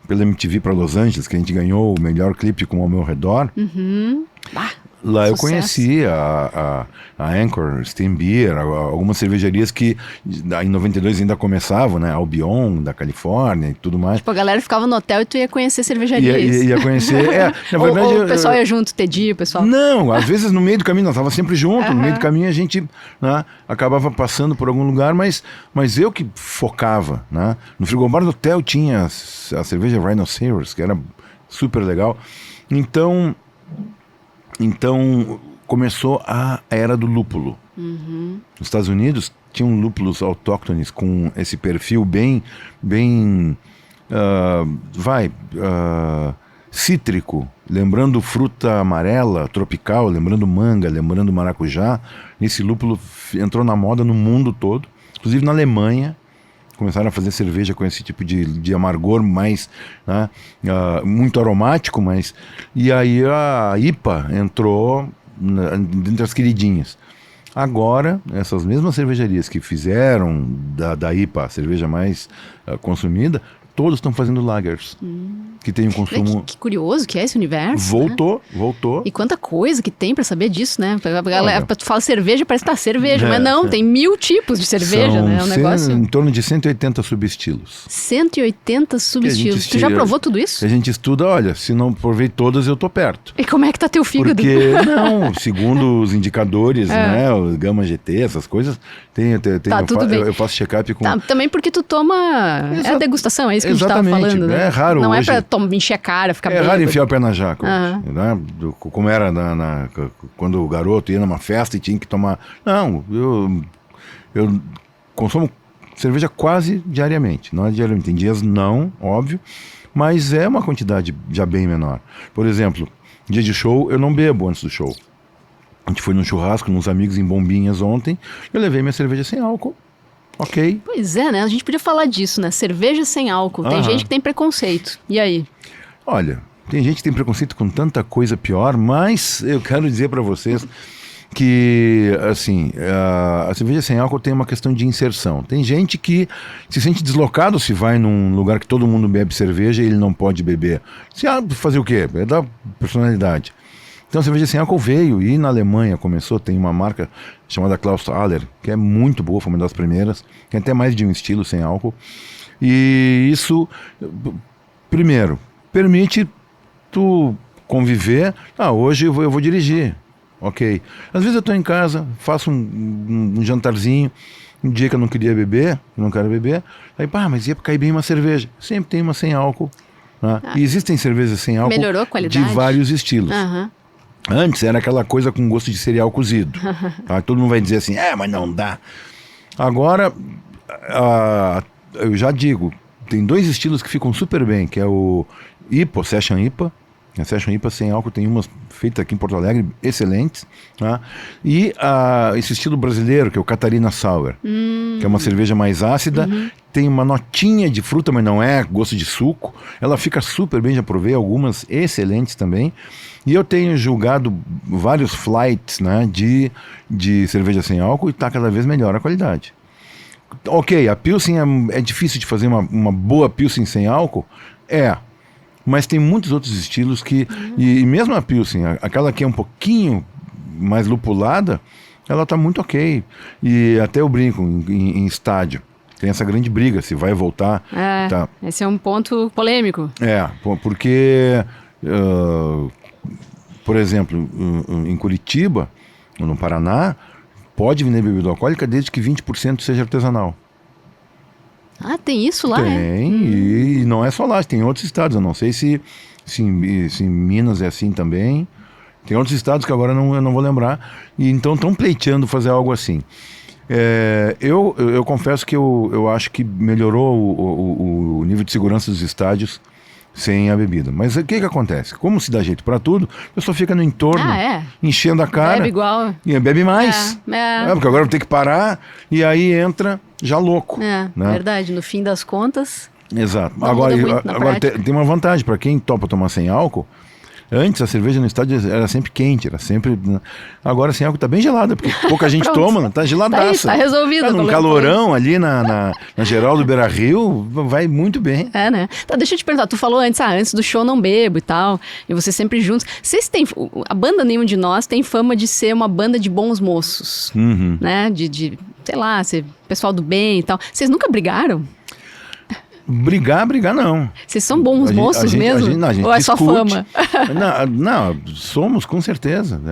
S2: pela MTV para Los Angeles, que a gente ganhou o melhor clipe com Ao Meu Redor. Lá eu conheci a Anchor, Steam Beer, algumas cervejarias que em 92 ainda começavam, né? Albion, da Califórnia e tudo mais.
S1: Tipo, a galera ficava no hotel e tu ia conhecer cervejarias.
S2: Ia conhecer, na verdade...
S1: ou o pessoal ia junto, Tedi, o pessoal...
S2: Não, às vezes no meio do caminho, nós estávamos sempre juntos, no meio do caminho a gente, né, acabava passando por algum lugar, mas eu que focava, né? No frigobar do hotel tinha a cerveja Rhinoceros, que era super legal. Então começou a era do lúpulo. Nos Estados Unidos tinham lúpulos autóctones com esse perfil bem cítrico, lembrando fruta amarela, tropical, lembrando manga, lembrando maracujá. Esse lúpulo entrou na moda no mundo todo, inclusive na Alemanha. Começaram a fazer cerveja com esse tipo de amargor mais, né, muito aromático, mas... E aí a IPA entrou entre as queridinhas. Agora, essas mesmas cervejarias que fizeram da IPA a cerveja mais consumida, todos estão fazendo lagers, que tem um consumo...
S1: Que curioso que é esse universo.
S2: Voltou.
S1: E quanta coisa que tem pra saber disso, né? Tu fala cerveja, parece que tá cerveja, mas não, tem 1000 tipos de cerveja, né? É um negócio...
S2: Em torno de 180 subestilos.
S1: 180 subestilos. Tu já provou tudo isso?
S2: A gente estuda, olha, se não provei todas, eu tô perto.
S1: E como é que tá teu fígado?
S2: Porque, não, segundo os indicadores, né, o Gama GT, essas coisas,
S1: tudo bem.
S2: Eu faço check-up com...
S1: Também porque tu toma... É a degustação, é isso que a gente tava falando, né?
S2: É raro
S1: não
S2: hoje.
S1: É pra encher a cara, ficar bêbado.
S2: É raro enfiar o pé na jaca hoje, né? Como era quando o garoto ia numa festa e tinha que tomar... Não, eu consumo cerveja quase diariamente. Não é diariamente, tem dias não, óbvio, mas é uma quantidade já bem menor. Por exemplo, dia de show, eu não bebo antes do show. A gente foi num churrasco, uns amigos em Bombinhas ontem, eu levei minha cerveja sem álcool. Ok.
S1: Pois é, né? A gente podia falar disso, né? Cerveja sem álcool. Tem gente que tem preconceito. E aí?
S2: Olha, tem gente que tem preconceito com tanta coisa pior, mas eu quero dizer para vocês que, assim, a cerveja sem álcool tem uma questão de inserção. Tem gente que se sente deslocado se vai num lugar que todo mundo bebe cerveja e ele não pode beber. Fazer o quê? É da personalidade. Então a cerveja sem álcool veio, e na Alemanha começou, tem uma marca chamada Klaus Thaler, que é muito boa, foi uma das primeiras, tem até mais de um estilo sem álcool. E isso, primeiro, permite tu conviver. Hoje eu vou dirigir, ok. Às vezes eu estou em casa, faço um jantarzinho, um dia que eu não queria beber, não quero beber, aí mas ia cair bem uma cerveja. Sempre tem uma sem álcool, né? E existem cervejas sem álcool.
S1: Melhorou a qualidade?
S2: De vários estilos. Antes era aquela coisa com gosto de cereal cozido. Tá? Todo mundo vai dizer assim, mas não dá. Agora, eu já digo, tem 2 estilos que ficam super bem, que é o IPA, Session IPA. A Session IPA sem álcool tem umas feitas aqui em Porto Alegre, excelentes. Tá? E esse estilo brasileiro, que é o Catarina Sour, que é uma cerveja mais ácida, tem uma notinha de fruta, mas não é gosto de suco. Ela fica super bem, já provei algumas excelentes também. E eu tenho julgado vários flights, né, de cerveja sem álcool, e está cada vez melhor a qualidade. Ok, a Pilsen é difícil de fazer uma boa Pilsen sem álcool? Mas tem muitos outros estilos que... E mesmo a Pilsen, aquela que é um pouquinho mais lupulada, ela está muito ok. E até eu brinco em estádio. Tem essa grande briga, se vai voltar. Tá.
S1: Esse é um ponto polêmico.
S2: Porque... por exemplo, em Curitiba, ou no Paraná, pode vender bebida alcoólica desde que 20% seja artesanal.
S1: Tem isso lá,
S2: Tem, e não é só lá, tem outros estados. Eu não sei se em Minas é assim também. Tem outros estados que agora eu não vou lembrar. E então estão pleiteando fazer algo assim. Eu confesso que eu acho que melhorou o nível de segurança dos estádios sem a bebida. Mas o que acontece? Como se dá jeito para tudo, a pessoa fica no entorno, enchendo a cara.
S1: Bebe igual.
S2: E bebe mais. Porque agora eu vou ter que parar, e aí entra já louco. Né?
S1: Verdade, no fim das contas.
S2: Exato. Agora tem uma vantagem para quem topa tomar sem álcool. Antes a cerveja no estádio era sempre quente, era sempre... Agora sem álcool tá bem gelada, porque pouca gente toma, tá geladaça.
S1: Tá resolvido.
S2: Num calorão ali na Geraldo Beira-Rio, vai muito bem.
S1: Né? Tá, deixa eu te perguntar, tu falou antes do show não bebo e tal, e vocês sempre juntos. Vocês têm... A banda Nenhum de Nós tem fama de ser uma banda de bons moços, né? De sei lá, ser pessoal do bem e tal. Vocês nunca brigaram?
S2: Brigar não.
S1: Vocês são bons moços mesmo?
S2: A gente
S1: ou é só fama?
S2: Não, somos, com certeza.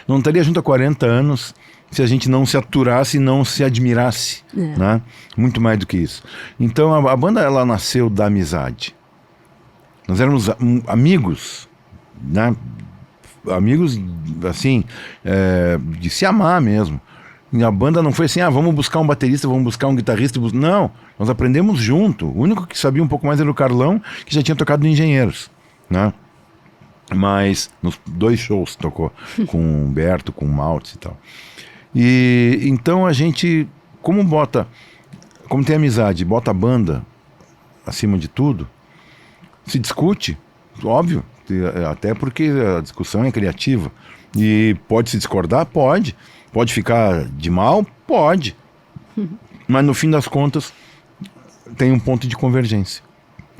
S2: Não estaria junto há 40 anos se a gente não se aturasse e não se admirasse. Né? Muito mais do que isso. Então a banda, ela nasceu da amizade. Nós éramos amigos, né? Amigos, assim, de se amar mesmo. E a banda não foi assim, vamos buscar um baterista, vamos buscar um guitarrista. Não, nós aprendemos junto. O único que sabia um pouco mais era o Carlão, que já tinha tocado no Engenheiros, né? Mas nos 2 shows tocou com o Humberto, com o Maltz e tal. E então a gente, como tem amizade, bota a banda acima de tudo, se discute, óbvio, até porque a discussão é criativa. E pode se discordar? Pode. Pode ficar de mal? Pode. Mas no fim das contas, tem um ponto de convergência.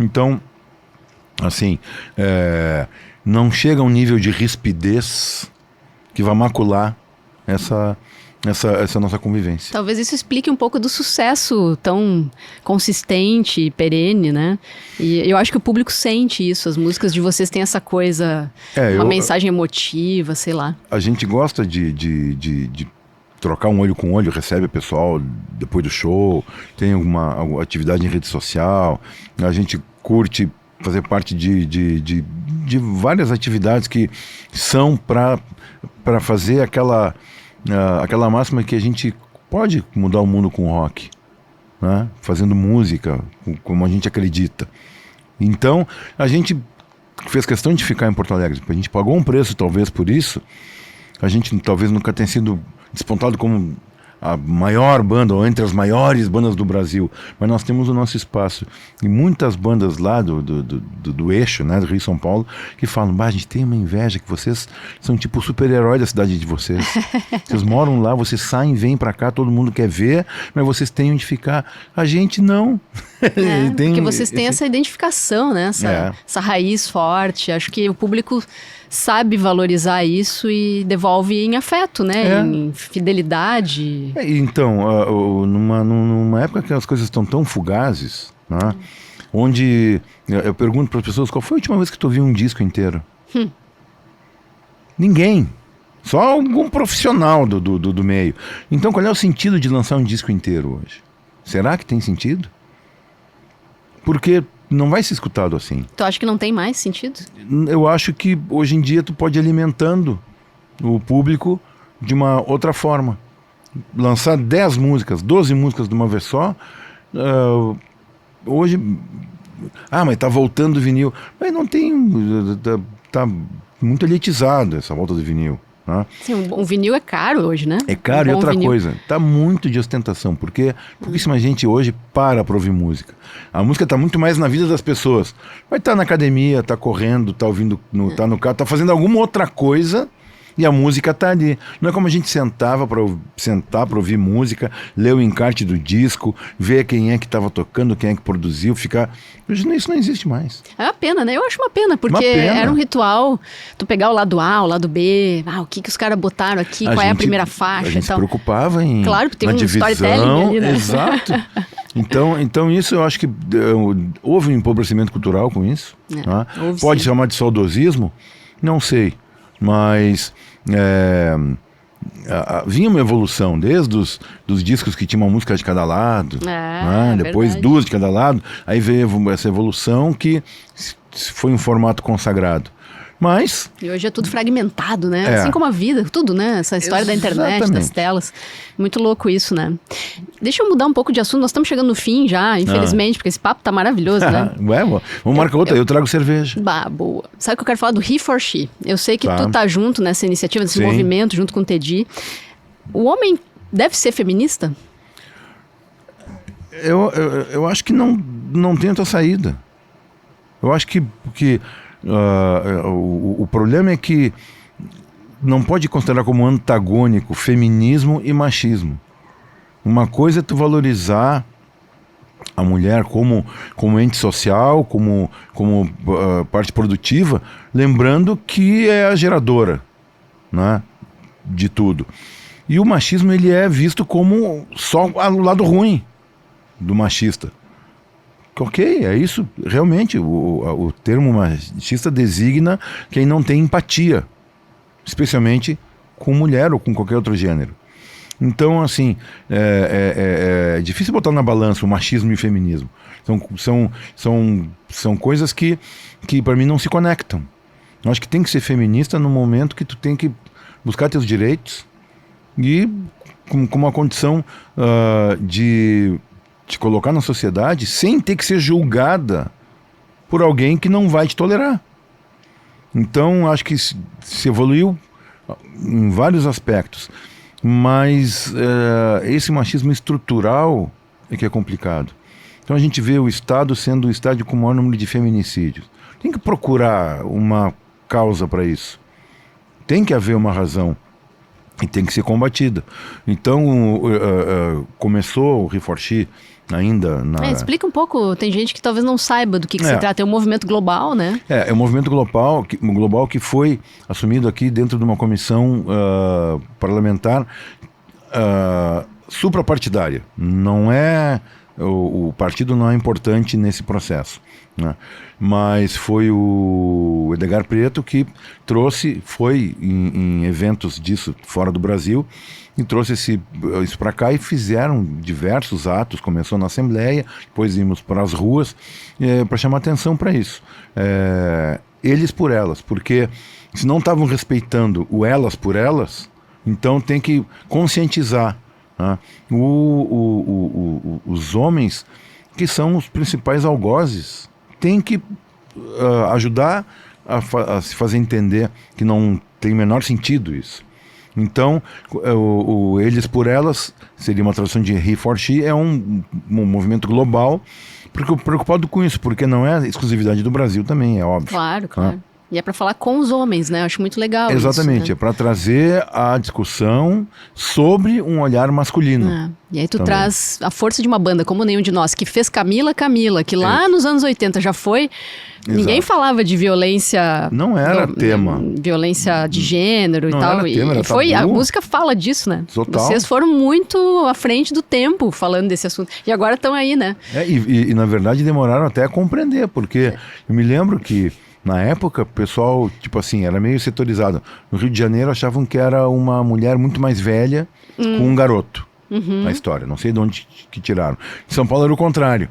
S2: Então, assim, não chega a um nível de rispidez que vai macular essa nossa convivência.
S1: Talvez isso explique um pouco do sucesso tão consistente e perene, né? E eu acho que o público sente isso. As músicas de vocês têm essa coisa, uma mensagem emotiva, sei lá.
S2: A gente gosta de trocar um olho com olho, recebe o pessoal depois do show, tem alguma atividade em rede social, a gente curte fazer parte de várias atividades que são para fazer aquela máxima que a gente pode mudar o mundo com o rock, né? Fazendo música como a gente acredita. Então a gente fez questão de ficar em Porto Alegre, a gente pagou um preço talvez por isso, a gente talvez nunca tenha sido despontado como a maior banda, ou entre as maiores bandas do Brasil, mas nós temos o nosso espaço. E muitas bandas lá do eixo, né, do Rio e São Paulo, que falam, a gente tem uma inveja que vocês são tipo o super-herói da cidade de vocês. Vocês moram lá, vocês saem, vêm pra cá, todo mundo quer ver, mas vocês têm onde ficar. A gente não.
S1: Porque vocês têm essa identificação, né, essa raiz forte. Acho que o público sabe valorizar isso e devolve em afeto, né? Em fidelidade.
S2: Então, numa época que as coisas estão tão fugazes, né? Onde eu pergunto para as pessoas qual foi a última vez que tu ouviu um disco inteiro? Ninguém. Só algum profissional do meio. Então, qual é o sentido de lançar um disco inteiro hoje? Será que tem sentido? Porque não vai ser escutado assim.
S1: Tu acha que não tem mais sentido?
S2: Eu acho que hoje em dia tu pode ir alimentando o público de uma outra forma. Lançar 10 músicas, 12 músicas de uma vez só, hoje... mas tá voltando o vinil. Mas não tem... Tá muito elitizado essa volta do vinil. Né?
S1: Sim, um vinil é caro hoje, né?
S2: É caro, e outra coisa, tá muito de ostentação, porque pouquíssima gente hoje para ouvir música. A música tá muito mais na vida das pessoas. Vai estar na academia, tá correndo, tá ouvindo, tá no carro, tá fazendo alguma outra coisa e a música tá ali. Não é como a gente sentar para ouvir música, ler o encarte do disco, ver quem é que estava tocando, quem é que produziu, ficar... Hoje isso não existe mais.
S1: É uma pena, né? Eu acho uma pena, porque era um ritual, tu pegar o lado A, o lado B, o que os caras botaram aqui, qual é a primeira faixa.
S2: A gente se preocupava em...
S1: Claro, porque tem um
S2: divisão,
S1: storytelling ali, né?
S2: Exato. Então isso eu acho que houve um empobrecimento cultural com isso. Né? Pode chamar de saudosismo? Não sei. Mas vinha uma evolução, desde dos discos que tinha uma música de cada lado, né? Depois verdade. 2 de cada lado, aí veio essa evolução que foi um formato consagrado. Mas... E
S1: hoje é tudo fragmentado, né? Assim como a vida, tudo, né? Essa história da internet, das telas. Muito louco isso, né? Deixa eu mudar um pouco de assunto. Nós estamos chegando no fim já, infelizmente, porque esse papo tá maravilhoso, né?
S2: Vamos marcar outra, eu trago cerveja.
S1: Boa. Sabe que eu quero falar do He for She? Eu sei que tu tá junto nessa iniciativa, nesse movimento, junto com o Teddy. O homem deve ser feminista?
S2: Eu acho que não tem outra saída. Eu acho que o problema é que não pode considerar como antagônico feminismo e machismo. Uma coisa é tu valorizar a mulher como ente social, como parte produtiva, lembrando que é a geradora, né, de tudo. E o machismo, ele é visto como só o lado ruim do machista. Ok, é isso. Realmente, o termo machista designa quem não tem empatia, especialmente com mulher ou com qualquer outro gênero. Então, assim, é difícil botar na balança o machismo e o feminismo. São coisas que para mim não se conectam. Eu acho que tem que ser feminista no momento que tu tem que buscar teus direitos e com uma condição de te colocar na sociedade sem ter que ser julgada por alguém que não vai te tolerar. Então, acho que se evoluiu em vários aspectos, mas esse machismo estrutural é que é complicado. Então a gente vê o Estado sendo o Estado com o maior número de feminicídios. Tem que procurar uma causa para isso. Tem que haver uma razão e tem que ser combatida. Então começou o Reforchi ainda na...
S1: explica um pouco, tem gente que talvez não saiba do que se trata, é um movimento global, né? É um movimento global que foi assumido aqui dentro de uma comissão parlamentar suprapartidária. Não é... O partido não é importante nesse processo, né? Mas foi o Edgar Preto que trouxe, foi em eventos disso fora do Brasil, e trouxe isso para cá e fizeram diversos atos. Começou na Assembleia, depois íamos para as ruas para chamar atenção para isso. Eles por elas, porque se não estavam respeitando o elas por elas, então tem que conscientizar. Os homens, que são os principais algozes, têm que ajudar a se fazer entender que não tem o menor sentido isso. Então, eles por elas, seria uma tradução de He for She, é um movimento global, preocupado com isso, porque não é exclusividade do Brasil também, é óbvio. Claro. E é para falar com os homens, né? Eu acho muito legal.
S2: Exatamente,
S1: isso, né?
S2: É para trazer a discussão sobre um olhar masculino.
S1: E aí tu traz a força de uma banda como Nenhum de Nós, que fez Camila, que lá nos anos 80 já foi... Exato. Ninguém falava de violência...
S2: Não era tema.
S1: Violência de gênero e tal.
S2: Era tema, era tabu.
S1: A música fala disso, né?
S2: Total.
S1: Vocês foram muito à frente do tempo falando desse assunto. E agora estão aí, né?
S2: E na verdade demoraram até a compreender, porque eu me lembro que na época, o pessoal, tipo assim, era meio setorizado. No Rio de Janeiro achavam que era uma mulher muito mais velha com um garoto. Na história, não sei de onde que tiraram. Em São Paulo era o contrário.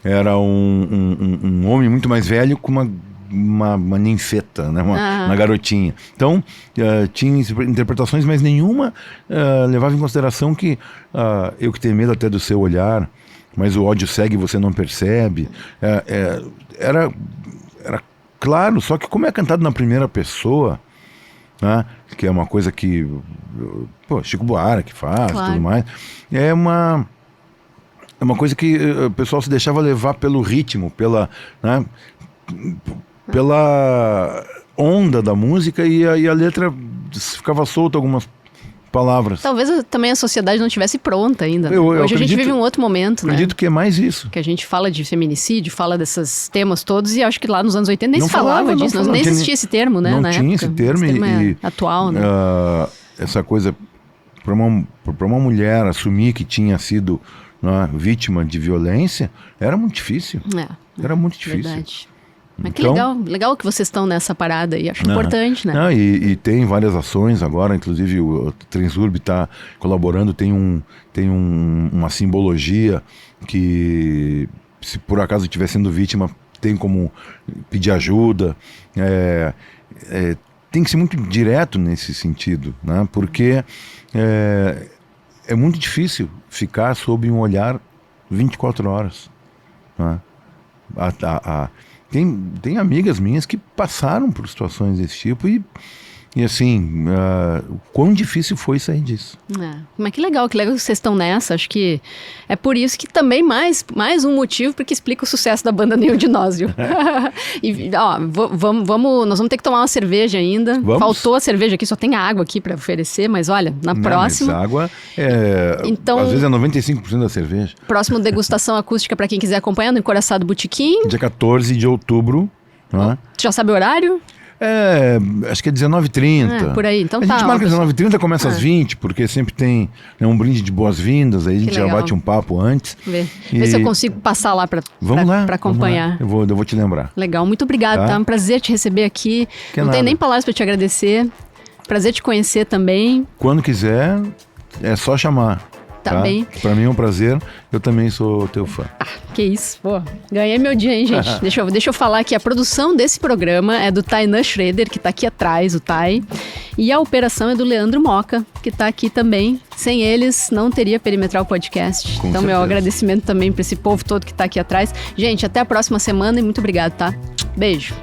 S2: Era um homem muito mais velho com uma ninfeta, né? Uma garotinha. Então, tinha interpretações, mas nenhuma levava em consideração que eu que tenho medo até do seu olhar, mas o ódio segue e você não percebe. Era claro, só que como é cantado na primeira pessoa, né, que é uma coisa que Chico Buarque faz, tudo mais, é uma coisa que o pessoal se deixava levar pelo ritmo, pela onda da música, e a letra ficava solta algumas palavras.
S1: Talvez também a sociedade não estivesse pronta ainda. Né? Hoje a gente vive um outro momento,
S2: acredito, né? Que é mais isso.
S1: Que a gente fala de feminicídio, fala desses temas todos, e acho que lá nos anos 80 nem se falava disso, nem existia esse termo, né?
S2: Não tinha esse termo.
S1: É atual, né?
S2: Essa coisa, para uma mulher assumir que tinha sido vítima de violência, era muito difícil. Era muito difícil.
S1: Verdade. Mas que legal que vocês estão nessa parada e acho importante, né?
S2: E tem várias ações agora, inclusive o Transurb está colaborando, tem uma simbologia que, se por acaso estiver sendo vítima, tem como pedir ajuda. Tem que ser muito direto nesse sentido, né? Porque é muito difícil ficar sob um olhar 24 horas. Né? Tem amigas minhas que passaram por situações desse tipo e assim, o quão difícil foi sair disso.
S1: Mas que legal que vocês estão nessa. Acho que é por isso que também mais um motivo porque explica o sucesso da banda Nenhum de Nós, viu? E, nós vamos ter que tomar uma cerveja ainda.
S2: Vamos?
S1: Faltou a cerveja aqui, só tem água aqui para oferecer, mas olha, na próxima...
S2: Mas água, então, às vezes é 95% da cerveja.
S1: Próximo degustação acústica para quem quiser acompanhar no Encoraçado Botequim.
S2: Dia 14 de outubro.
S1: Tu já sabe o horário?
S2: Acho que é 19h30.
S1: Por aí, então
S2: a gente marca 19h30, começa às 20, porque sempre tem um brinde de boas-vindas, aí a gente já bate um papo antes.
S1: Vê se eu consigo passar lá para acompanhar.
S2: Eu vou te lembrar.
S1: Legal, muito obrigada, tá? É um prazer te receber aqui. Não tenho nem palavras para te agradecer. Prazer te conhecer também.
S2: Quando quiser, é só chamar.
S1: Tá bem.
S2: Pra mim é um prazer, eu também sou teu fã.
S1: Que isso, pô. Ganhei meu dia, hein, gente? Deixa eu falar que a produção desse programa é do Tainan Schroeder, que tá aqui atrás, o Tai. E a operação é do Leandro Moca, que tá aqui também. Sem eles, não teria Perimetral Podcast. Então, meu agradecimento também pra esse povo todo que tá aqui atrás. Gente, até a próxima semana e muito obrigado, tá? Beijo.